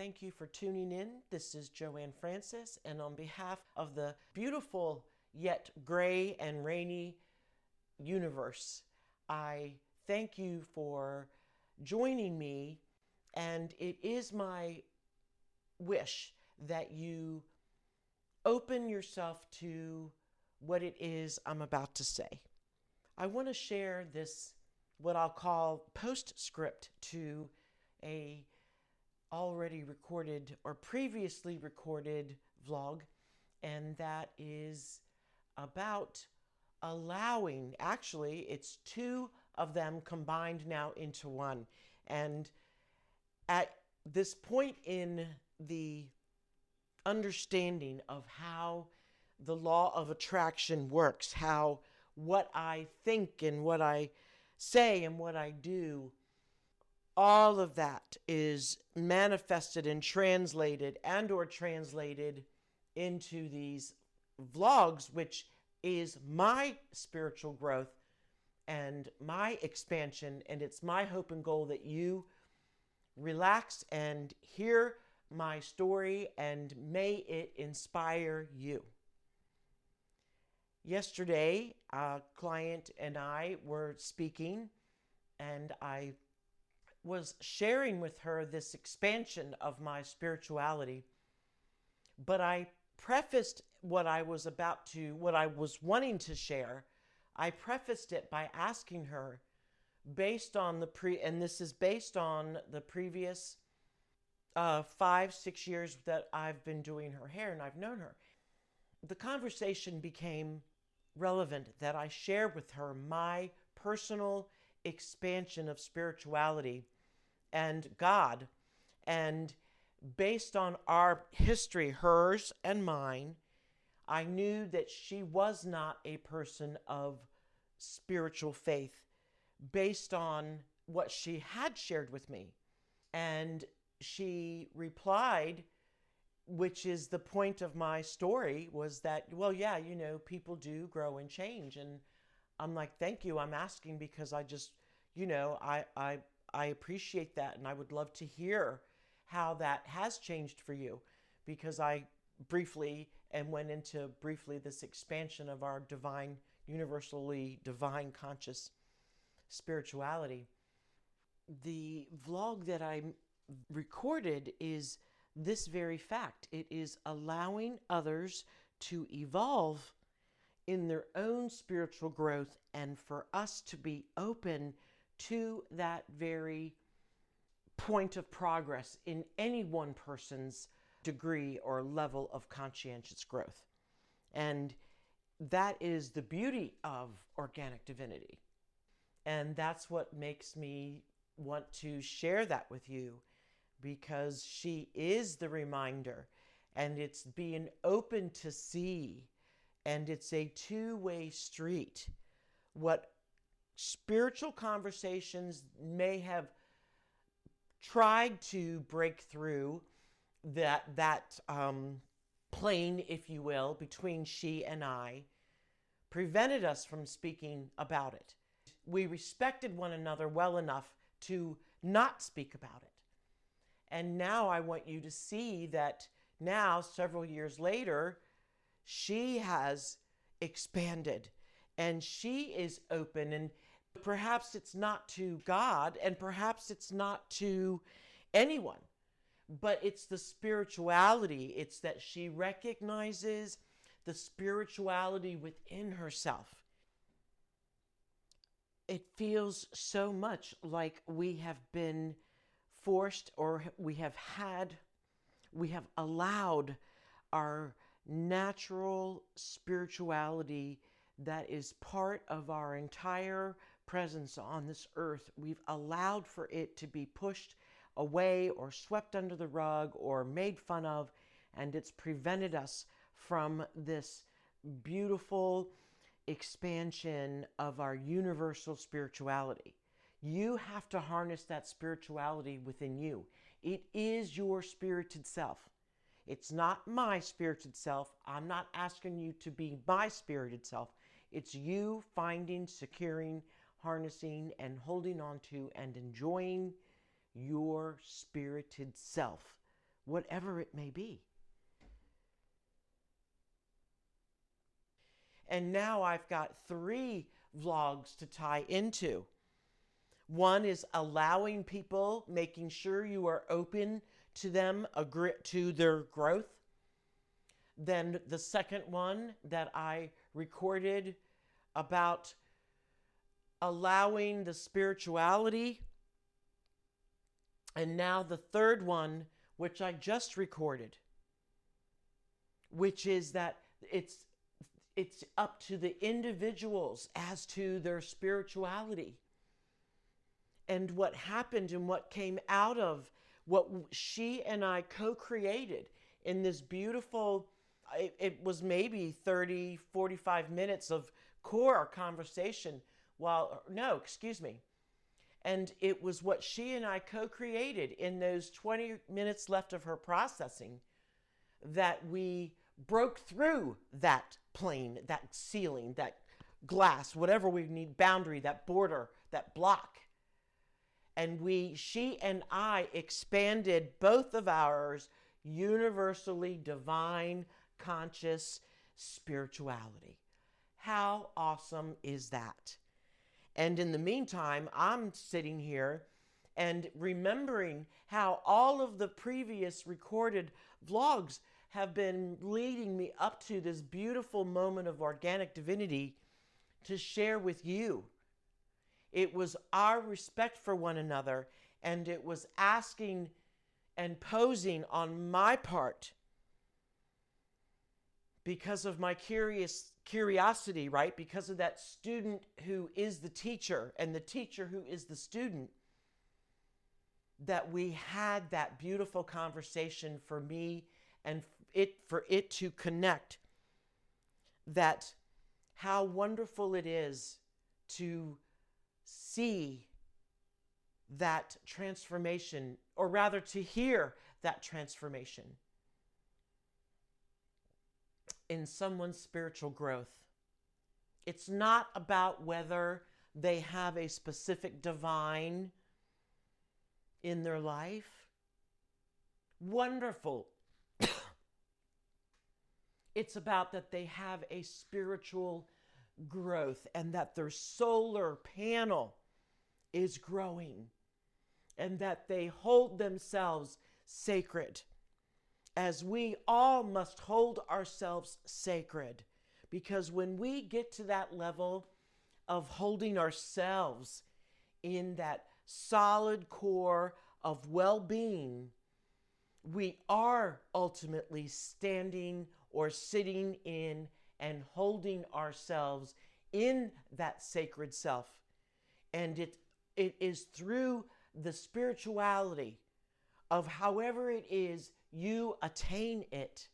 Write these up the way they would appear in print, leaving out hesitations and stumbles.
thank you for tuning in. This is Joanne Francis, and on behalf of the beautiful yet gray and rainy universe, I thank you for joining me, and it is my wish that you open yourself to what it is I'm about to say. I want to share this, what I'll call postscript to a already recorded or previously recorded vlog, and that is about allowing, actually it's two of them combined now into one. And at this point in the understanding of how the law of attraction works, how what I think and what I say and what I do, all of that is manifested and translated into these vlogs, which is my spiritual growth and my expansion. And it's my hope and goal that you relax and hear my story, and may it inspire you. Yesterday, a client and I were speaking, and I was sharing with her this expansion of my spirituality. But I prefaced what I was wanting to share. I prefaced it by asking her, based on and this is based on the previous 5-6 years that I've been doing her hair and I've known her. The conversation became relevant that I share with her my personal expansion of spirituality and God. And based on our history, hers and mine, I knew that she was not a person of spiritual faith based on what she had shared with me. And she replied, which is the point of my story, was that, well, yeah, people do grow and change. And I'm like, thank you. I'm asking because I just, I appreciate that. And I would love to hear how that has changed for you, because I briefly went into this expansion of our divine, universally divine conscious spirituality. The vlog that I recorded is this very fact. It is allowing others to evolve in their own spiritual growth, and for us to be open to that very point of progress in any one person's degree or level of conscientious growth. And that is the beauty of organic divinity. And that's what makes me want to share that with you, because she is the reminder, and it's being open to see, and it's a two-way street. What spiritual conversations may have tried to break through that plane, if you will, between she and I, prevented us from speaking about it. We respected one another well enough to not speak about it. And now I want you to see that now, several years later, she has expanded and she is open. And perhaps it's not to God, and perhaps it's not to anyone, but it's the spirituality. It's that she recognizes the spirituality within herself. It feels so much like we have been forced, or we have allowed our natural spirituality that is part of our entire presence on this earth. We've allowed for it to be pushed away or swept under the rug or made fun of, and it's prevented us from this beautiful expansion of our universal spirituality. You have to harness that spirituality within you. It is your spirited self. It's not my spirited self. I'm not asking you to be my spirited self. It's you finding, securing, harnessing, and holding on to and enjoying your spirited self whatever it may be. And now I've got 3 vlogs to tie into. One is allowing people, making sure you are open to them, to their growth. Then the second one that I recorded about allowing the spirituality. And now the third one, which I just recorded, which is that it's up to the individuals as to their spirituality. And what happened and what came out of what she and I co-created in this beautiful, it was maybe 30, 45 minutes of core conversation And it was what she and I co-created in those 20 minutes left of her processing that we broke through that plane, that ceiling, that glass, whatever we need, boundary, that border, that block. And she and I expanded both of ours universally divine, conscious spirituality. How awesome is that? And in the meantime, I'm sitting here and remembering how all of the previous recorded vlogs have been leading me up to this beautiful moment of organic divinity to share with you. It was our respect for one another, and it was asking and posing on my part because of my curiosity, right? Because of that student who is the teacher and the teacher who is the student, that we had that beautiful conversation for me and for it to connect, that how wonderful it is to see that transformation, or rather to hear that transformation in someone's spiritual growth. It's not about whether they have a specific divine in their life. Wonderful. It's about that they have a spiritual growth and that their solar panel is growing and that they hold themselves sacred, as we all must hold ourselves sacred. Because when we get to that level of holding ourselves in that solid core of well-being, we are ultimately standing or sitting in and holding ourselves in that sacred self. And it is through the spirituality of however it is you attain it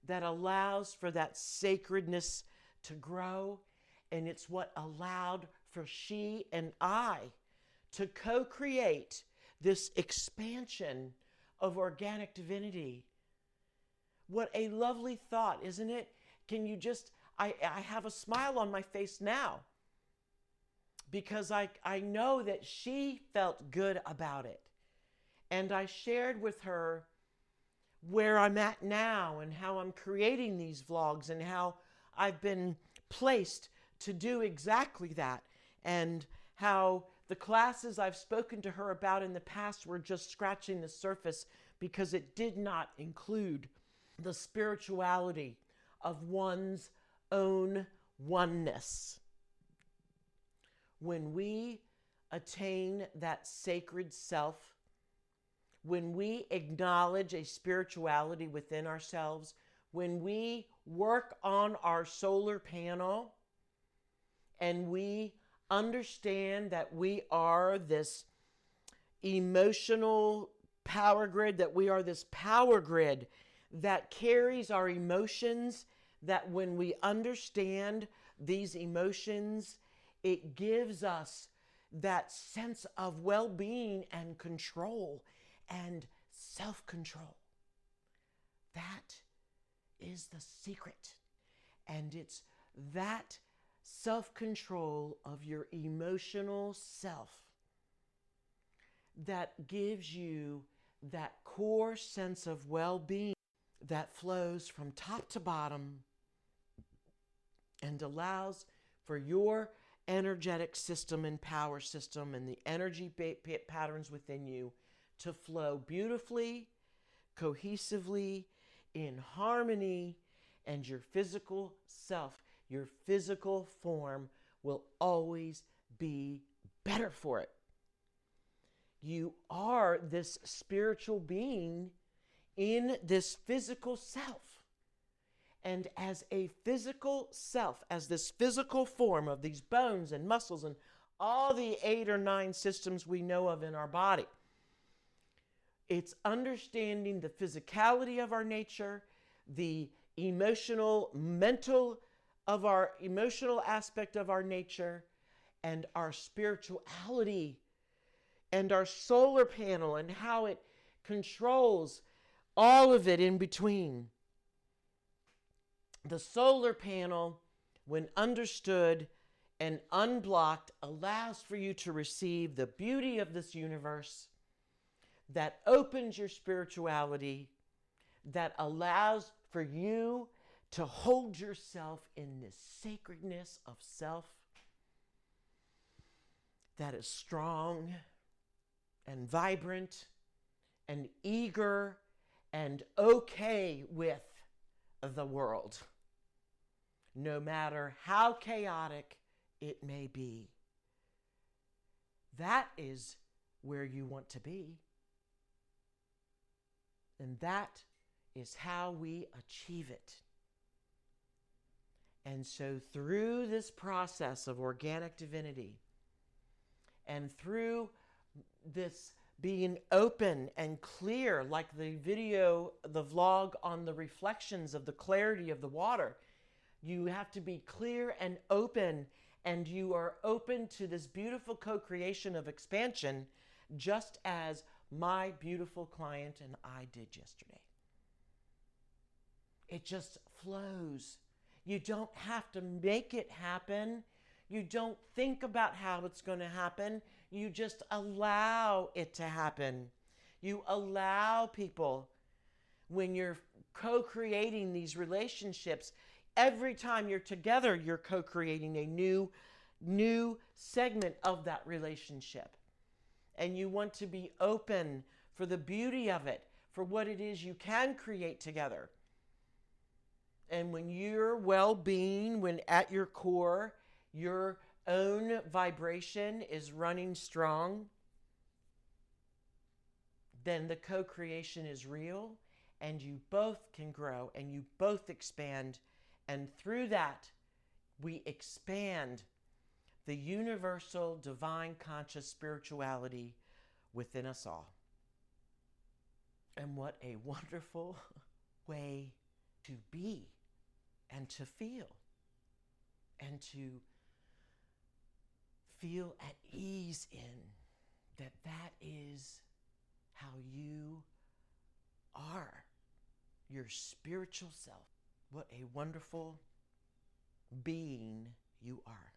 that allows for that sacredness to grow. And it's what allowed for she and I to co-create this expansion of organic divinity. What a lovely thought, isn't it? Can you just, I have a smile on my face now because I know that she felt good about it. And I shared with her where I'm at now and how I'm creating these vlogs and how I've been placed to do exactly that, and how the classes I've spoken to her about in the past were just scratching the surface because it did not include the spirituality of one's own oneness. When we attain that sacred self, when we acknowledge a spirituality within ourselves, when we work on our solar panel and we understand that we are this emotional power grid, that we are this power grid that carries our emotions, that when we understand these emotions, it gives us that sense of well-being and control and self-control. That is the secret. And it's that self-control of your emotional self that gives you that core sense of well-being that flows from top to bottom and allows for your energetic system and power system and the energy patterns within you to flow beautifully, cohesively, in harmony, and your physical self, your physical form will always be better for it. You are this spiritual being in this physical self. And as a physical self, as this physical form of these bones and muscles and all the 8 or 9 systems we know of in our body, it's understanding the physicality of our nature, the emotional, mental of our emotional aspect of our nature, and our spirituality, and our solar panel and how it controls all of it in between. The solar panel, when understood and unblocked, allows for you to receive the beauty of this universe that opens your spirituality, that allows for you to hold yourself in this sacredness of self that is strong and vibrant and eager and okay with the world, no matter how chaotic it may be. That is where you want to be. And that is how we achieve it. And so through this process of organic divinity, and through this being open and clear, like the video, the vlog on the reflections of the clarity of the water, you have to be clear and open, and you are open to this beautiful co-creation of expansion, just as my beautiful client and I did yesterday. It just flows. You don't have to make it happen. You don't think about how it's going to happen. You just allow it to happen. You allow people, when you're co-creating these relationships, every time you're together, you're co-creating a new segment of that relationship. And you want to be open for the beauty of it, for what it is you can create together. And when your well-being, when at your core, your own vibration is running strong, then the co-creation is real, and you both can grow and you both expand. And through that, we expand the universal divine conscious spirituality within us all. And what a wonderful way to be and to feel at ease in that is how you are, your spiritual self. What a wonderful being you are.